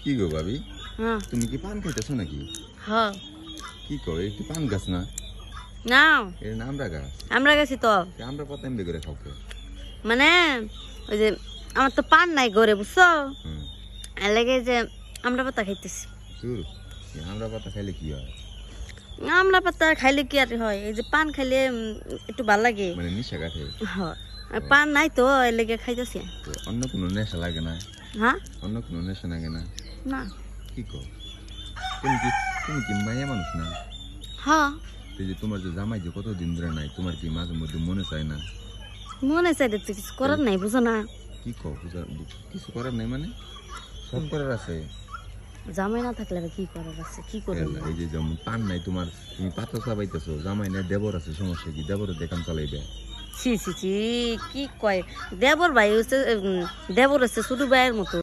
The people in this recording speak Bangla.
কি গো ভাবি, হ্যাঁ তুমি কি পান খাইতেছো নাকি? হ্যাঁ কি কো, এই কি পান গাছ না? না এর নাম গাছ। আমরা গেছি তো আমরা কত এমবি করে খাও? মানে ওই যে আমার তো পান নাই ঘরে বুঝছো হুম, এর লেগে যে আমরা পাতা খাইতেছি। দূর, আমরা পাতা খাইলে কি হয়? আমরা পাতা খাইলে কি আর হয়, এই যে পান খাইলে একটু ভাল লাগে। মানে নিশা কাটে? হয় আর পান নাই তো এর লেগে খাইতেছি। তো অন্য কোনো নেশা লাগে না? হ্যাঁ অন্য কোনো নেশা লাগে না? না কি কো, তুমি কি মায়া মানুষ না? হ্যাঁ এই যে তোমার যে জামাই যে কতদিন ধরে নাই, তোমার কি মাঝে মধ্যে মনে চায় না? মনে চাই দেখতে কিছু করার নাই বুঝো না। কি কো, কিছু করার নাই মানে? সব করার আছে। জামাই না থাকলে আবার কি করার আছে, কি করবো। এই যে যেমন পান নাই তোমার, তুমি পাতা চাবাইতেছো, জামাই নাই, দেবর আছে, সমস্যা কি? দেবরের দেখান চালাইবে? ছি ছি ছি কি কয়, দেবর ভাই হচ্ছে দেবর হচ্ছে ছোট ভাইয়ের মতো।